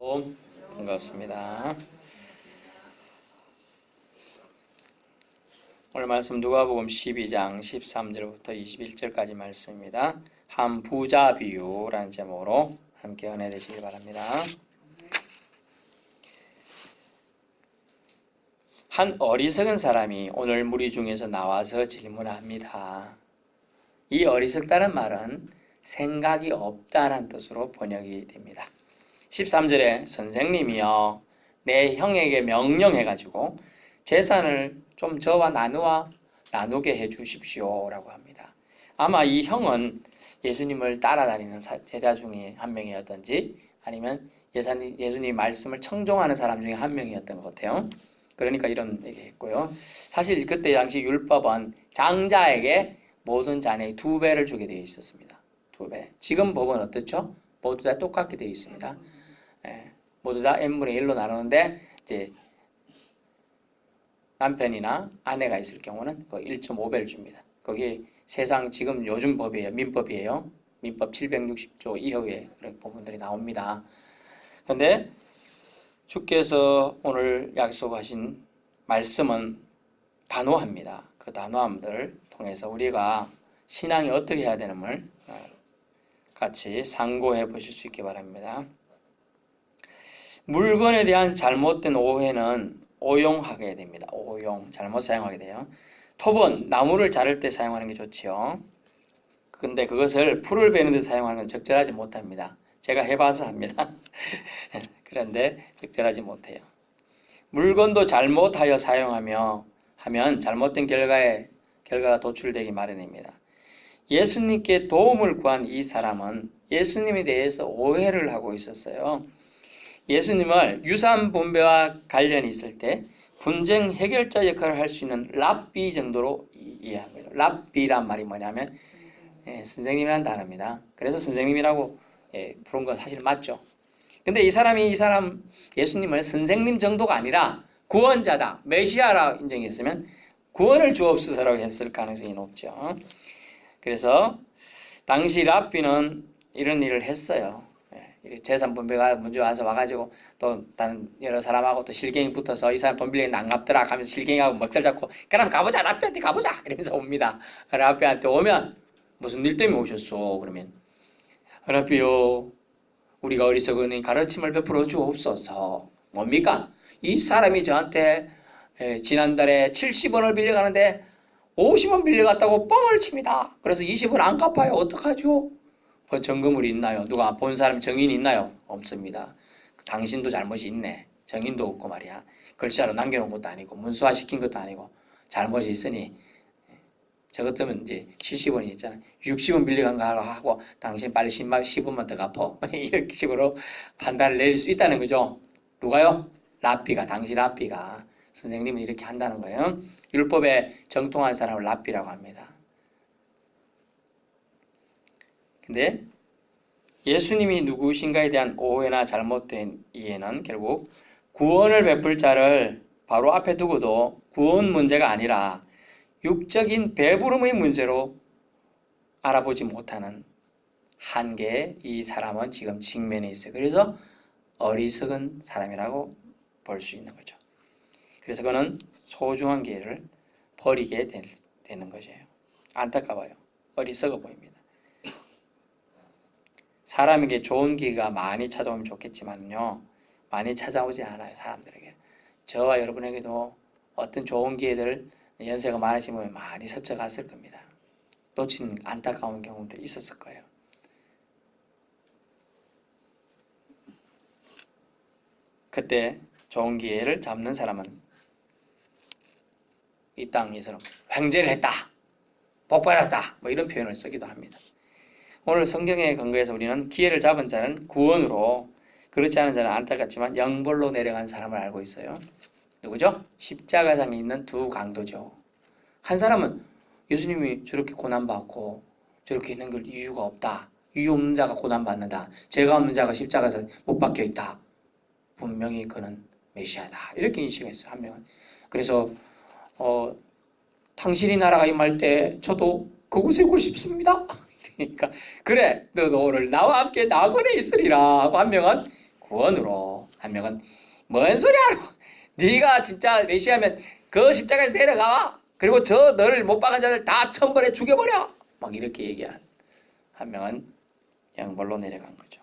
반갑습니다. 오늘 말씀 누가복음 12장 13절부터 21절까지 말씀입니다. 한 부자 비유라는 제목으로 함께 은혜 되시기 바랍니다. 한 어리석은 사람이 오늘 무리 중에서 나와서 질문합니다. 이 어리석다는 말은 생각이 없다는 뜻으로 번역이 됩니다. 13절에 선생님이여 내 형에게 명령해가지고 재산을 좀 저와 나누게 해주십시오 라고 합니다. 아마 이 형은 예수님을 따라다니는 제자 중에 한 명이었던지 아니면 예수님 말씀을 청종하는 사람 중에 한 명이었던 것 같아요. 그러니까 이런 얘기했고요. 사실 그때 당시 율법은 장자에게 모든 잔의 2배를 주게 되어 있었습니다. 2배. 지금 법은 어떻죠? 모두 다 똑같게 되어 있습니다. 모두 다 n분의 1로 나누는데 이제 남편이나 아내가 있을 경우는 1.5배를 줍니다. 거기 세상 지금 요즘 법이에요. 민법이에요. 민법 760조 이하의 그런 부분들이 나옵니다. 그런데 주께서 오늘 약속하신 말씀은 단호합니다. 그 단호함을 통해서 우리가 신앙이 어떻게 해야 되는지를 같이 상고해 보실 수 있기 바랍니다. 물건에 대한 잘못된 오해는 오용하게 됩니다. 잘못 사용하게 돼요. 톱은 나무를 자를 때 사용하는 게 좋지요. 근데 그것을 풀을 베는 데 사용하는 건 적절하지 못합니다. 제가 해봐서 합니다. 그런데 적절하지 못해요. 물건도 잘못하여 하면 잘못된 결과가 도출되기 마련입니다. 예수님께 도움을 구한 이 사람은 예수님에 대해서 오해를 하고 있었어요. 예수님을 유산 분배와 관련이 있을 때 분쟁 해결자 역할을 할 수 있는 랍비 정도로 이해합니다. 랍비란 말이 뭐냐면 선생님이라는 단어입니다. 그래서 선생님이라고 부른 건 사실 맞죠. 근데 이 사람 예수님을 선생님 정도가 아니라 구원자다, 메시아라 인정했으면 구원을 주옵소서라고 했을 가능성이 높죠. 그래서 당시 랍비는 이런 일을 했어요. 재산 분배가 먼저 와가지고 또 다른 여러 사람하고 또 실갱이 붙어서 이 사람 돈 빌리는 안 갚더라 하면서 실갱이하고 먹살 잡고 그럼 가보자 랍비한테 가보자 이러면서 옵니다. 랍비한테 오면 무슨 일 때문에 오셨어? 그러면 랍비요 우리가 어리석으니 가르침을 베풀어 주옵소서. 뭡니까? 이 사람이 저한테 지난달에 70원을 빌려가는데 50원 빌려갔다고 뻥을 칩니다. 그래서 20원 안 갚아요. 어떡하죠? 증거물이 있나요? 누가 본 사람 증인이 있나요? 없습니다. 당신도 잘못이 있네. 증인도 없고 말이야. 글씨로 남겨놓은 것도 아니고 문수화 시킨 것도 아니고 잘못이 있으니 저 같으면 이제 70원이 있잖아요. 60원 빌려간 거 하고 당신 빨리 10원만 더 갚어. 이렇게 식으로 판단을 내릴 수 있다는 거죠. 누가요? 랍비가, 당시 랍비가. 선생님은 이렇게 한다는 거예요. 율법에 정통한 사람을 랍비라고 합니다. 근데 예수님이 누구신가에 대한 오해나 잘못된 이해는 결국 구원을 베풀 자를 바로 앞에 두고도 구원 문제가 아니라 육적인 배부름의 문제로 알아보지 못하는 한계에 이 사람은 지금 직면해 있어요. 그래서 어리석은 사람이라고 볼 수 있는 거죠. 그래서 그는 소중한 기회를 버리게 되는 것이에요. 안타까워요. 어리석어 보입니다. 사람에게 좋은 기회가 많이 찾아오면 좋겠지만요. 많이 찾아오지 않아요. 사람들에게. 저와 여러분에게도 어떤 좋은 기회들 연세가 많으신 분이 많이 스쳐갔을 겁니다. 놓친 안타까운 경험들이 있었을 거예요. 그때 좋은 기회를 잡는 사람은 이 땅에서는 횡재를 했다, 복받았다 뭐 이런 표현을 쓰기도 합니다. 오늘 성경에 근거해서 우리는 기회를 잡은 자는 구원으로 그렇지 않은 자는 안타깝지만 영벌로 내려간 사람을 알고 있어요. 누구죠? 십자가상에 있는 두 강도죠. 한 사람은 예수님이 저렇게 고난받고 저렇게 있는 걸 이유가 없다. 이유 없는 자가 고난받는다. 죄가 없는 자가 십자가에서 못 박혀있다. 분명히 그는 메시아다. 이렇게 인식했어요. 한 명은. 그래서 당신이 나라가 임할 때 저도 그곳에 있고 싶습니다. 그러니까 그래 너도 오늘 나와 함께 낙원에 있으리라 하고 한 명은 구원으로. 한 명은 뭔 소리 하노? 네가 진짜 메시아면 그 십자가에서 내려가. 그리고 저 너를 못 박은 자들 다 천벌에 죽여버려. 막 이렇게 얘기한. 한 명은 영벌로 내려간 거죠.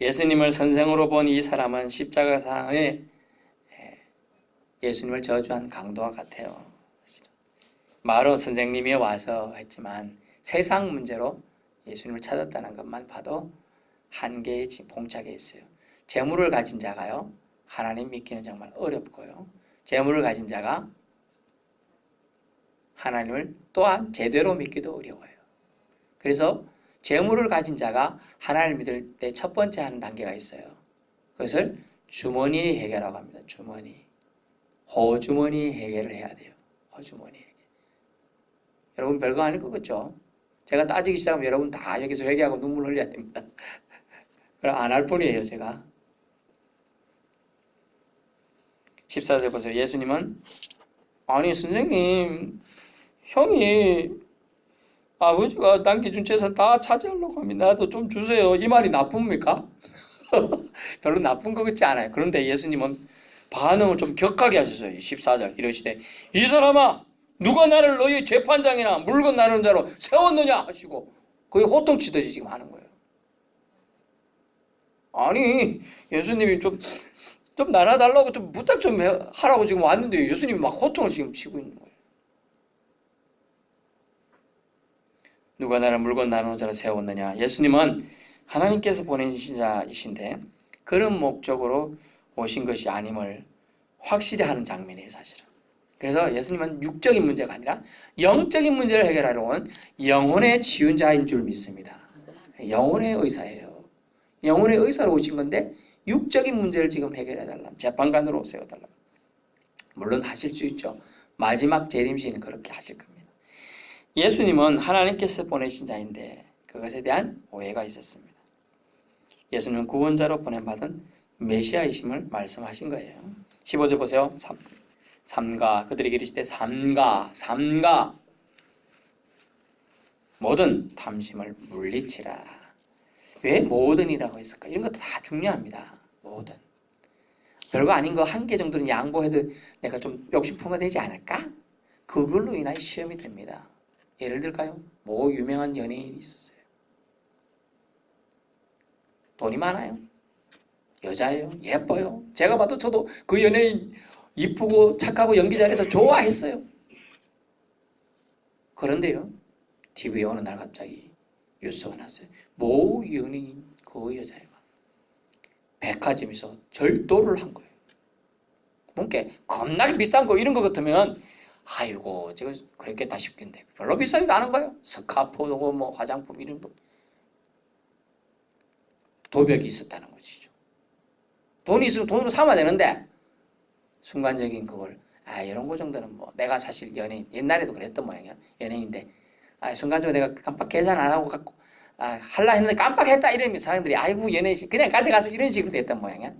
예수님을 선생으로 본 이 사람은 십자가 상에 예수님을 저주한 강도와 같아요. 마로 선생님이 와서 했지만 세상 문제로 예수님을 찾았다는 것만 봐도 한계에 봉착해 있어요. 재물을 가진 자가요, 하나님 믿기는 정말 어렵고요. 재물을 가진 자가 하나님을 또한 제대로 믿기도 어려워요. 그래서 재물을 가진 자가 하나님을 믿을 때 첫 번째 하는 단계가 있어요. 그것을 주머니 회개라고 합니다. 주머니. 호주머니 회개를 해야 돼요. 호주머니 회개. 여러분 별거 아닐 것 같죠? 제가 따지기 시작하면 여러분 다 여기서 회개하고 눈물 흘려야 됩니다. 그럼 안 할 뿐이에요, 제가. 14절 보세요. 예수님은 아니 선생님, 형이 아버지가 남겨준 재산 다 차지하려고 합니다. 나도 좀 주세요. 이 말이 나쁩니까? 별로 나쁜 것 같지 않아요. 그런데 예수님은 반응을 좀 격하게 하셨어요. 14절 이러시되 이 사람아 누가 나를 너희 재판장이나 물건 나누는 자로 세웠느냐 하시고 거의 호통치듯이 지금 하는 거예요. 아니 예수님이 좀 나눠달라고 좀 부탁 좀 하라고 지금 왔는데 예수님이 막 호통을 지금 치고 있는 거예요. 누가 나를 물건 나누는 자로 세웠느냐. 예수님은 하나님께서 보내신 자이신데 그런 목적으로 오신 것이 아님을 확실히 하는 장면이에요, 사실은. 그래서 예수님은 육적인 문제가 아니라 영적인 문제를 해결하러 온 영혼의 치유자인 줄 믿습니다. 영혼의 의사예요. 영혼의 의사로 오신 건데 육적인 문제를 지금 해결해달라. 재판관으로 세워달라. 물론 하실 수 있죠. 마지막 재림시는 그렇게 하실 겁니다. 예수님은 하나님께서 보내신 자인데 그것에 대한 오해가 있었습니다. 예수님은 구원자로 보냄받은 메시아이심을 말씀하신 거예요. 15절 보세요. 삼가 그들에게 이르시되 삼가 모든 탐심을 물리치라. 왜 모든이라고 했을까? 이런 것도 다 중요합니다. 모든. 별거 아닌 거 한 개 정도는 양보해도 내가 좀 욕심 품어야 되지 않을까? 그걸로 인하여 시험이 됩니다. 예를 들까요? 뭐 유명한 연예인이 있었어요. 돈이 많아요. 여자예요. 예뻐요. 제가 봐도 저도 그 연예인 이쁘고 착하고 연기 잘해서 좋아했어요. 그런데요. TV에 어느 날 갑자기 뉴스가 났어요. 모 연예인 그 여자애가 백화점에서 절도를 한 거예요. 뭔가 겁나게 비싼 거 이런 거 같으면 아이고 제가 그랬겠다 싶겠는데 별로 비싸지도 않은 거예요. 스카프고 뭐 화장품 이런 거 도벽이 있었다는 것이죠. 돈이 있으면 돈으로 사면 되는데 순간적인 그걸 이런 거 정도는 뭐 내가 사실 연예인 옛날에도 그랬던 모양이야. 연예인인데 순간적으로 내가 깜빡 계산 안 하고 갖고 할라 했는데 깜빡했다 이러면 사람들이 아이고 연예인 그냥 가져가서 이런 식으로 됐던 모양이야.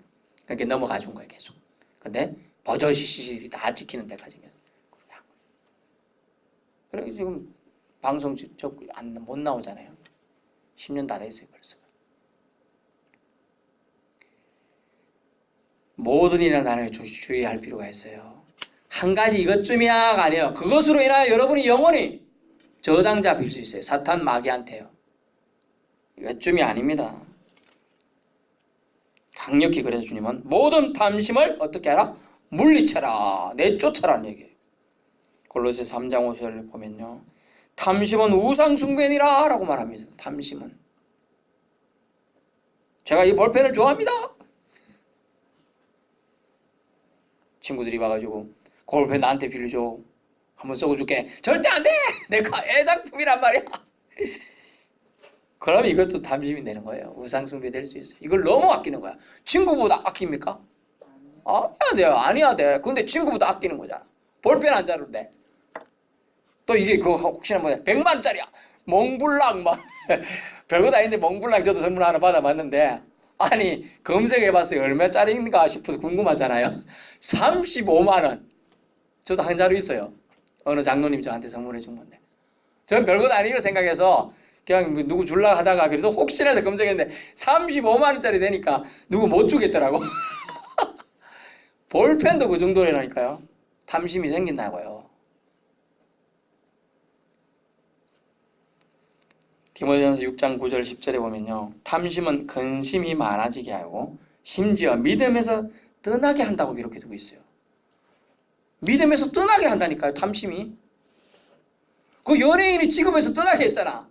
그렇게 넘어가 준 거야 계속. 근데 버젓이 CCTV 다 지키는 백화점이야. 그래 지금 방송 못 나오잖아요. 10년 다 됐어요 벌써. 모든이라는 단어에 주의할 필요가 있어요. 한 가지 이것쯤이야가 아니에요. 그것으로 인하여 여러분이 영원히 저당 잡힐 수 있어요. 사탄 마귀한테요. 이것쯤이 아닙니다. 강력히 그래서 주님은 모든 탐심을 어떻게 하라? 물리쳐라. 내쫓아라는 얘기예요. 골로새 3장 5절을 보면요. 탐심은 우상숭배니라 라고 말합니다. 탐심은. 제가 이 볼펜을 좋아합니다. 친구들이 와가지고 볼펜 나한테 빌려줘. 한번 써줄게. 절대 안 돼! 내가 애장품이란 말이야. 그럼 이것도 탐심이 되는 거예요. 우상숭배 될 수 있어요. 이걸 너무 아끼는 거야. 친구보다 아낍니까? 아니야 돼. 아니야 돼. 근데 친구보다 아끼는 거잖아. 볼펜 한 자루 돼. 또 이게 그거 혹시나 뭐야 100만짜리야. 몽블랑 막 별거 다 있는데 몽블랑 저도 선물 하나 받아봤는데 아니 검색해봤어요. 얼마짜리인가 싶어서 궁금하잖아요. 35만 원. 저도 한 자루 있어요. 어느 장로님 저한테 선물해 준 건데 저는 별거 아니라고 생각해서 그냥 뭐 누구 줄라 하다가 그래서 혹시나 해서 검색했는데 35만 원짜리 되니까 누구 못 주겠더라고. 볼펜도 그 정도라니까요. 탐심이 생긴다고요. 디모데전서 6장 9절 10절에 보면요. 탐심은 근심이 많아지게 하고 심지어 믿음에서 떠나게 한다고 기록해 두고 있어요. 믿음에서 떠나게 한다니까요. 탐심이. 그 연예인이 직업에서 떠나게 했잖아.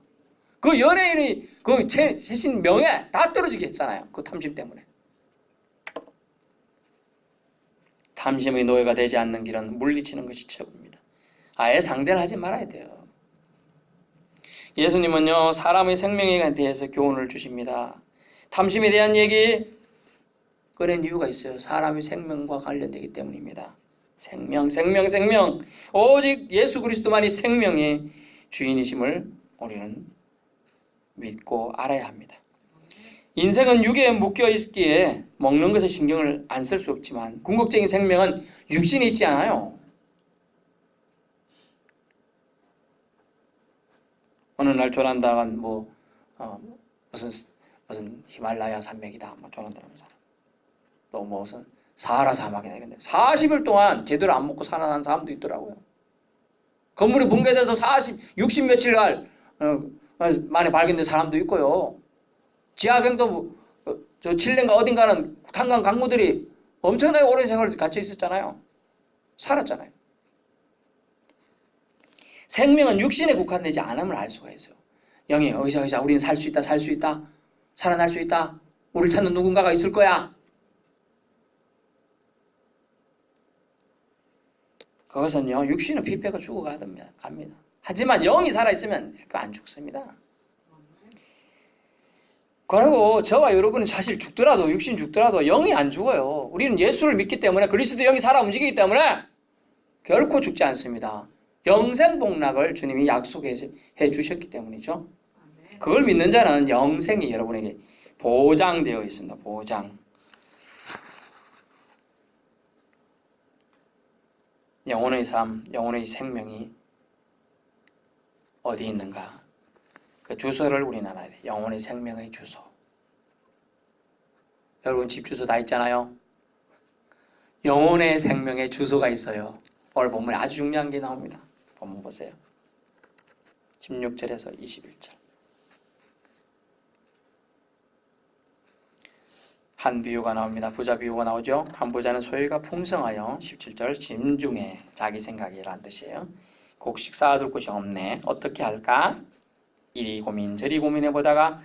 그 연예인이 그 재신 명예 다 떨어지게 했잖아요. 그 탐심 때문에. 탐심의 노예가 되지 않는 길은 물리치는 것이 최고입니다. 아예 상대를 하지 말아야 돼요. 예수님은요, 사람의 생명에 대해서 교훈을 주십니다. 탐심에 대한 얘기 꺼낸 이유가 있어요. 사람의 생명과 관련되기 때문입니다. 생명. 오직 예수 그리스도만이 생명의 주인이심을 우리는 믿고 알아야 합니다. 인생은 육에 묶여 있기에 먹는 것에 신경을 안 쓸 수 없지만 궁극적인 생명은 육신이 있지 않아요. 어느 날 조난당한 무슨 히말라야 산맥이다 조난당한 사람, 또 무슨 사하라 사막이나 이런데 40일 동안 제대로 안 먹고 살아난 사람도 있더라고요. 건물이 붕괴돼서 60 며칠날 만에 발견된 사람도 있고요. 지하경도 저 칠레인가 어딘가는 탄광 강물들이 엄청나게 오랜 생활을 갇혀 있었잖아요. 살았잖아요. 생명은 육신에 국한되지 않음을 알 수가 있어요. 영이 의사 우리는 살 수 있다 살아날 수 있다 우리를 찾는 누군가가 있을 거야. 그것은요, 육신은 피폐가 죽어갑니다. 하지만 영이 살아있으면 안 죽습니다. 그리고 저와 여러분은 사실 죽더라도, 육신 죽더라도 영이 안 죽어요. 우리는 예수를 믿기 때문에, 그리스도 영이 살아 움직이기 때문에 결코 죽지 않습니다. 영생 복락을 주님이 약속해 주셨기 때문이죠. 그걸 믿는 자는 영생이 여러분에게 보장되어 있습니다. 보장. 영혼의 삶, 영혼의 생명이 어디 있는가? 그 주소를 우리는 알아야 돼. 영혼의 생명의 주소. 여러분 집 주소 다 있잖아요. 영혼의 생명의 주소가 있어요. 오늘 본문에 아주 중요한 게 나옵니다. 본문 보세요. 16절에서 21절. 한 비유가 나옵니다. 부자 비유가 나오죠. 한 부자는 소유가 풍성하여 17절 심중에 자기 생각이라는 뜻이에요. 곡식 쌓아둘 곳이 없네. 어떻게 할까? 이리 고민 저리 고민해보다가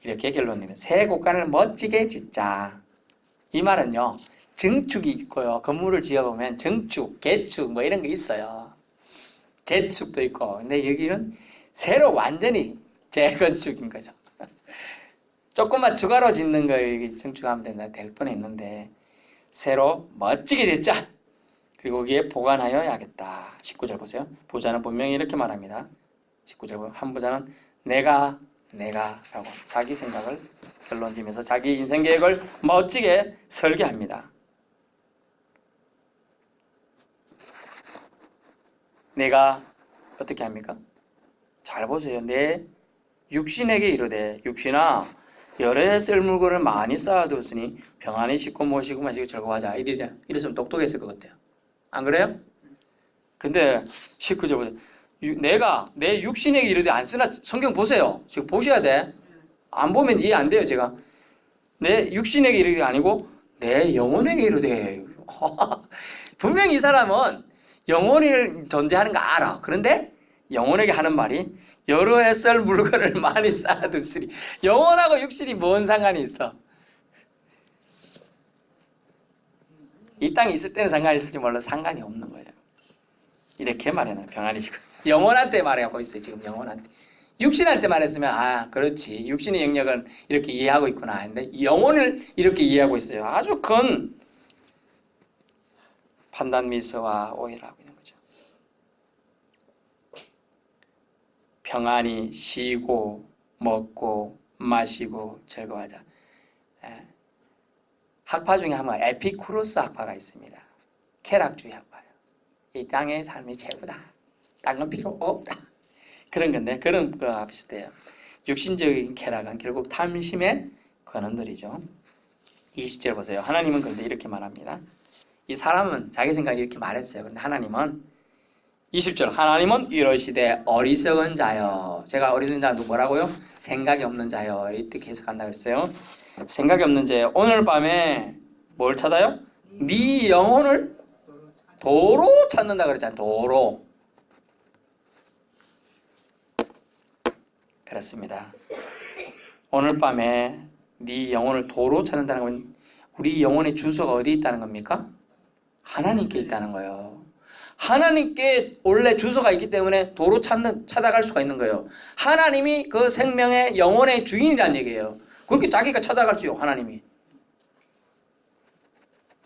이렇게 결론 내면 새 곳간을 멋지게 짓자. 이 말은요, 증축이 있고요. 건물을 지어보면 증축, 개축 뭐 이런 거 있어요. 재축도 있고. 근데 여기는 새로 완전히 재건축인 거죠. 조금만 추가로 짓는 거에 증축하면 된다 될 뻔했는데 새로 멋지게 됐자. 그리고 거기에 보관하여야겠다. 19절 보세요. 부자는 분명히 이렇게 말합니다. 19절 한 부자는 내가 라고 자기 생각을 결론지면서 자기 인생 계획을 멋지게 설계합니다. 내가 어떻게 합니까? 잘 보세요. 내 육신에게 이르되 육신아 열에 쓸 물건을 많이 쌓아두었으니 평안히 씻고 모시고 마시고 즐거워하자. 이랬으면 똑똑했을 것 같아요. 안 그래요? 근데 19절 보세요. 내가 내 육신에게 이르되 안 쓰나 성경 보세요. 지금 보셔야 돼. 안 보면 이해 안 돼요. 제가 내 육신에게 이르되 아니고 내 영혼에게 이르되. 분명히 이 사람은 영혼이 존재하는 거 알아. 그런데 영혼에게 하는 말이 여러 해 쓸 물건을 많이 쌓아두시니 영혼하고 육신이 뭔 상관이 있어? 이 땅에 있을 때는 상관이 있을지 몰라 상관이 없는 거예요. 이렇게 말해놔요. 평안이시고 영혼한테 말하고 있어요. 지금 영혼한테. 육신한테 말했으면 아 그렇지 육신의 영역은 이렇게 이해하고 있구나. 근데 영혼을 이렇게 이해하고 있어요. 아주 큰 판단 미스와 오해를 하고 있는 거죠. 평안히 쉬고 먹고 마시고 즐거워하자. 학파 중에 한 번 에피쿠로스 학파가 있습니다. 쾌락주의 학파예요. 이 땅의 삶이 최고다. 딴 건 필요 없다. 그런 건데 그런 거와 비슷해요. 육신적인 쾌락은 결국 탐심의 근원들이죠. 20절 보세요. 하나님은 그런데 이렇게 말합니다. 이 사람은 자기 생각에 이렇게 말했어요. 그런데 하나님은 20절 하나님은 이러시되 어리석은 자여. 제가 어리석은 자는 뭐라고요? 생각이 없는 자여. 이렇게 해석한다 그랬어요. 생각이 없는 자여. 오늘 밤에 뭘 찾아요? 네 영혼을 도로 찾는다 그랬잖아요. 도로. 그렇습니다. 오늘 밤에 네 영혼을 도로 찾는다는 건 우리 영혼의 주소가 어디 있다는 겁니까? 하나님께 있다는 거예요. 하나님께 원래 주소가 있기 때문에 도로 찾아갈 수가 있는 거예요. 하나님이 그 생명의 영혼의 주인이라는 얘기예요. 그렇게 자기가 찾아갈지요. 하나님이.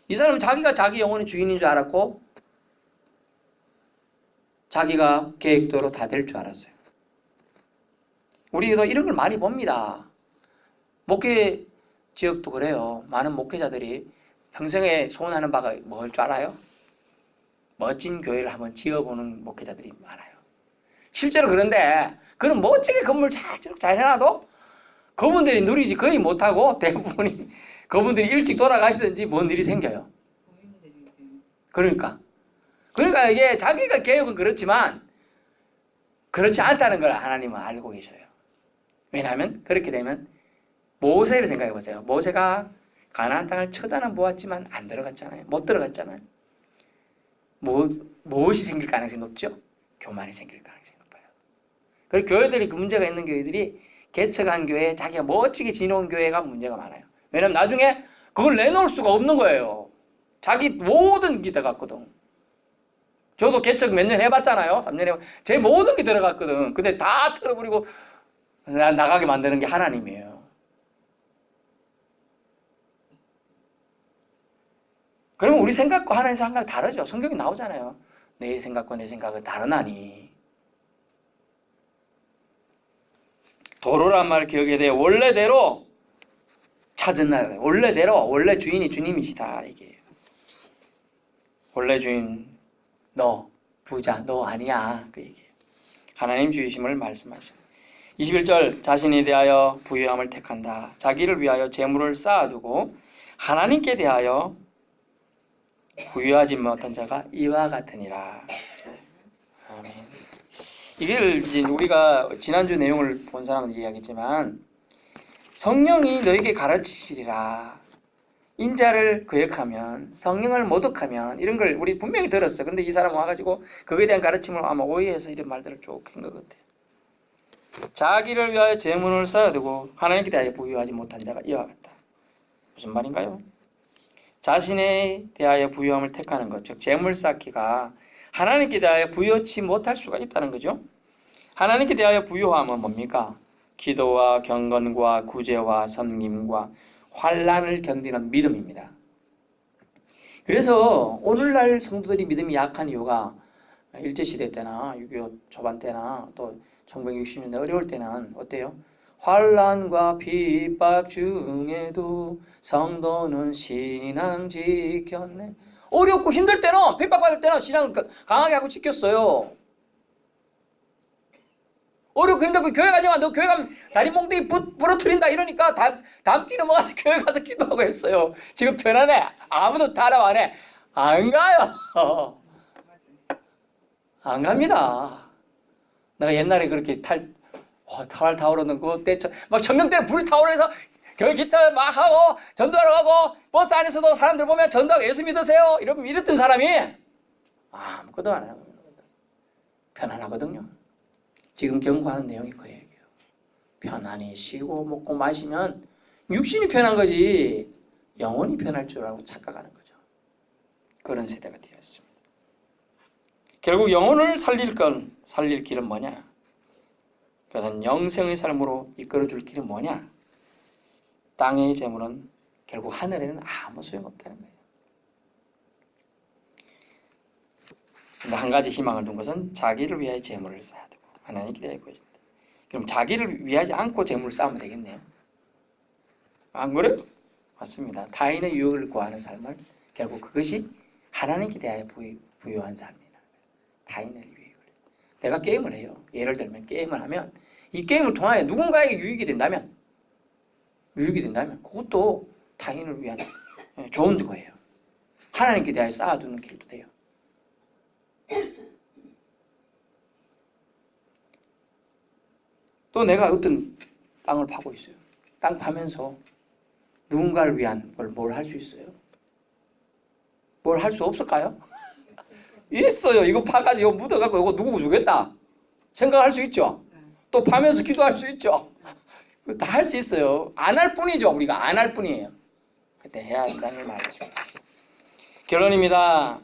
이 사람은 자기가 자기 영혼의 주인인 줄 알았고 자기가 계획대로 다 될 줄 알았어요. 우리도 이런 걸 많이 봅니다. 목회 지역도 그래요. 많은 목회자들이 평생에 소원하는 바가 뭘 줄 알아요? 멋진 교회를 한번 지어보는 목회자들이 많아요. 실제로 그런데 그런 멋지게 건물 잘 해놔도 그분들이 누리지 거의 못하고 대부분이 그분들이 일찍 돌아가시든지 뭔 일이 생겨요. 그러니까 이게 자기가 계획은 그렇지만 그렇지 않다는 걸 하나님은 알고 계셔요. 왜냐하면 그렇게 되면 모세를 생각해 보세요. 모세가 가나안 땅을 쳐다는 보았지만 안 들어갔잖아요. 못 들어갔잖아요. 무엇이 생길 가능성이 높죠? 교만이 생길 가능성이 높아요. 그리고 교회들이 그 문제가 있는 교회들이 개척한 교회, 자기가 멋지게 지어놓은 교회가 문제가 많아요. 왜냐면 나중에 그걸 내놓을 수가 없는 거예요. 자기 모든 게 들어갔거든. 저도 개척 몇 년 해봤잖아요. 3년 해봤. 제 모든 게 들어갔거든. 근데 다 털어버리고 나가게 만드는 게 하나님이에요. 그러면 우리 생각과 하나님 생각 다르죠. 성경이 나오잖아요. 내 생각과 내 생각은 다르나니. 도로란 말 기억해야 돼요. 원래대로 찾은 원래대로 원래 주인이 주님이시다 이게. 원래 주인 너 부자 너 아니야 그 얘기예요. 하나님 주이심을 말씀하시죠. 21절 자신에 대하여 부유함을 택한다. 자기를 위하여 재물을 쌓아두고 하나님께 대하여 부유하지 못한 자가 이와 같으니라. 아멘. 이걸 이제 우리가 지난주 내용을 본 사람은 이야기했지만 성령이 너에게 가르치시리라. 인자를 거역하면 성령을 모독하면 이런 걸 우리 분명히 들었어요. 근데 이 사람 와가지고 그거에 대한 가르침을 아마 오해해서 이런 말들을 쭉 한 것 같아요. 자기를 위하여 재물을 쌓아두고 하나님께 대하여 부유하지 못한 자가 이와 같다. 무슨 말인가요? 자신에 대하여 부유함을 택하는 것, 즉 재물 쌓기가 하나님께 대하여 부유치 못할 수가 있다는 거죠. 하나님께 대하여 부유함은 뭡니까? 기도와 경건과 구제와 섬김과 환난을 견디는 믿음입니다. 그래서 오늘날 성도들이 믿음이 약한 이유가 일제시대 때나 6.25 초반 때나 또 1960년대 어려울 때는 어때요? 환난과 핍박 중에도 성도는 신앙 지켰네. 어렵고 힘들 때는 핍박받을 때는 신앙 강하게 하고 지켰어요. 어렵고 힘들고 교회 가지만 너 교회 가면 다리 몽둥이 부러뜨린다 이러니까 다음 뛰 넘어가서 교회 가서 기도하고 했어요. 지금 편안해. 아무도 타령 안 해. 안 가요. 안 갑니다. 내가 옛날에 그렇게 탈 타오르는 그때 막 천명대는 불이 타오르면서 교회 기타 막 하고 전도하러 가고 버스 안에서도 사람들 보면 전도하고 예수 믿으세요 이랬던 사람이 아무것도 안 해요. 편안하거든요. 지금 경고하는 내용이 그 얘기예요. 편안히 쉬고 먹고 마시면 육신이 편한 거지 영혼이 편할 줄 알고 착각하는 거죠. 그런 세대가 되었습니다. 결국 영혼을 살릴 길은 뭐냐? 그것은 영생의 삶으로 이끌어줄 길은 뭐냐? 땅의 재물은 결국 하늘에는 아무 소용없다는 거예요. 근데 한 가지 희망을 둔 것은 자기를 위하여 재물을 쌓아두고 하나님께 대하여 구해줍니다. 그럼 자기를 위하지 않고 재물을 쌓으면 되겠네요. 안 그래요? 맞습니다. 타인의 유익을 구하는 삶을 결국 그것이 하나님께 대하여 부유한 삶이라는 거예요. 타인의 유익을. 내가 게임을 해요. 예를 들면 게임을 하면 이 게임을 통하여 누군가에게 유익이 된다면 그것도 타인을 위한 좋은 거예요. 하나님께 대하여 쌓아두는 길도 돼요. 또 내가 어떤 땅을 파고 있어요. 땅 파면서 누군가를 위한 걸 뭘 할 수 있어요? 뭘 할 수 없을까요? 있어요. 이거 파가지고 묻어갖고 이거 누구 주겠다 생각할 수 있죠. 또 파면서 기도할 수 있죠. 다 할 수 있어요. 안 할 뿐이죠. 우리가 안 할 뿐이에요. 그때 해야 한다는 걸 말이죠. 결론입니다.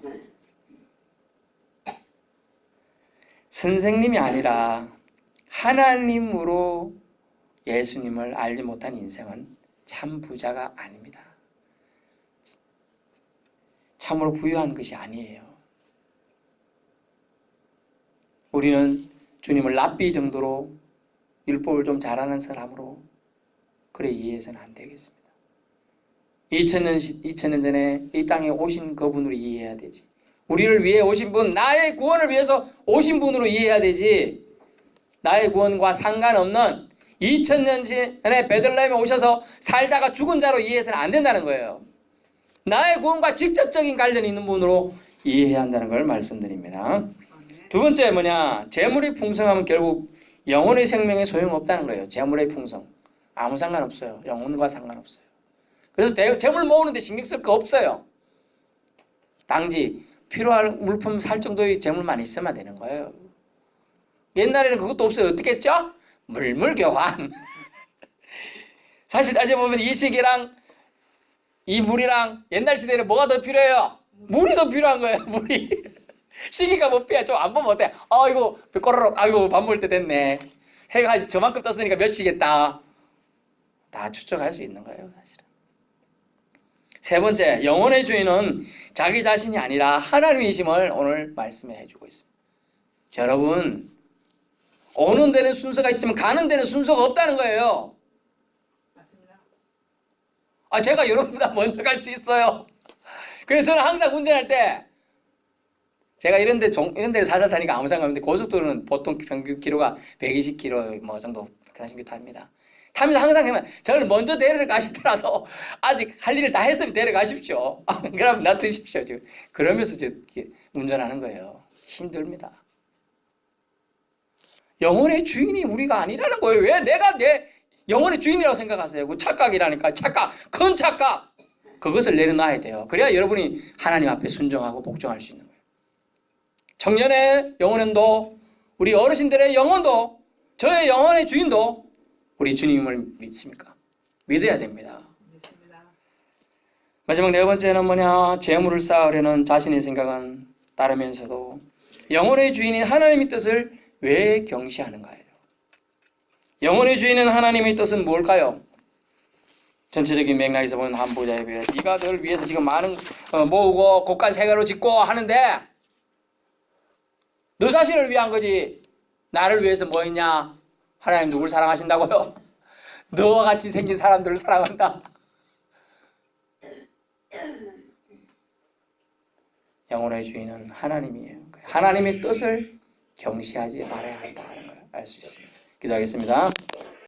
선생님이 아니라 하나님으로 예수님을 알지 못한 인생은 참 부자가 아닙니다. 참으로 부유한 것이 아니에요. 우리는 주님을 랍비 정도로 율법을 좀 잘하는 사람으로 그래 이해해서는 안 되겠습니다. 2000년 전에 이 땅에 오신 그분으로 이해해야 되지. 우리를 위해 오신 분, 나의 구원을 위해서 오신 분으로 이해해야 되지. 나의 구원과 상관없는 2000년 전에 베들레헴에 오셔서 살다가 죽은 자로 이해해서는 안 된다는 거예요. 나의 구원과 직접적인 관련이 있는 분으로 이해해야 한다는 걸 말씀드립니다. 두 번째 뭐냐? 재물이 풍성하면 결국 영혼의 생명에 소용없다는 거예요. 재물의 풍성. 아무 상관없어요. 영혼과 상관없어요. 그래서 재물 모으는데 신경 쓸 거 없어요. 단지 필요할 물품 살 정도의 재물만 있으면 되는 거예요. 옛날에는 그것도 없어요. 어떻게 했죠? 물물교환. 사실 따져보면 이 시기랑 이 물이랑 옛날 시대에는 뭐가 더 필요해요? 물이 더 필요한 거예요. 물이. 시기가 못 피해. 좀 안 보면 어때? 이거 꼬르륵. 아이고 밥 먹을 때 됐네. 해가 저만큼 떴으니까 몇 시겠다. 다 추측할 수 있는 거예요. 사실은. 세 번째, 영혼의 주인은 자기 자신이 아니라 하나님이심을 오늘 말씀해 해주고 있습니다. 여러분, 오는 데는 순서가 있으면 가는 데는 순서가 없다는 거예요. 맞습니다. 제가 여러분보다 먼저 갈 수 있어요. 그래서 저는 항상 운전할 때 제가 이런 데를 살살 타니까 아무 상관없는데 고속도로는 보통 평균 기로가 120km 뭐 정도 그런 탑니다. 타면서 항상 하면 저를 먼저 데려가시더라도 아직 할 일을 다 했으면 데려가십시오. 그럼 놔두십시오. 지금 그러면서 운전하는 거예요. 힘듭니다. 영혼의 주인이 우리가 아니라는 거예요. 왜 내가 내 영혼의 주인이라고 생각하세요? 그 착각이라니까. 큰 착각. 그것을 내려놔야 돼요. 그래야 여러분이 하나님 앞에 순종하고 복종할 수 있는 거예요. 청년의 영혼도, 우리 어르신들의 영혼도, 저의 영혼의 주인도 우리 주님을 믿습니까? 믿어야 됩니다. 믿습니다. 마지막 네 번째는 뭐냐? 재물을 쌓으려는 자신의 생각은 따르면서도 영혼의 주인인 하나님의 뜻을 왜 경시하는가요? 영혼의 주인은 하나님의 뜻은 뭘까요? 전체적인 맥락에서 보면 한 부자에 비해 네가 너를 위해서 지금 많은 모으고 곳간 세가로 짓고 하는데 너 자신을 위한 거지. 나를 위해서 뭐 했냐? 하나님 누굴 사랑하신다고요? 너와 같이 생긴 사람들을 사랑한다. 영혼의 주인은 하나님이에요. 하나님의 뜻을 경시하지 말아야 한다는 걸 알 수 있습니다. 기도하겠습니다.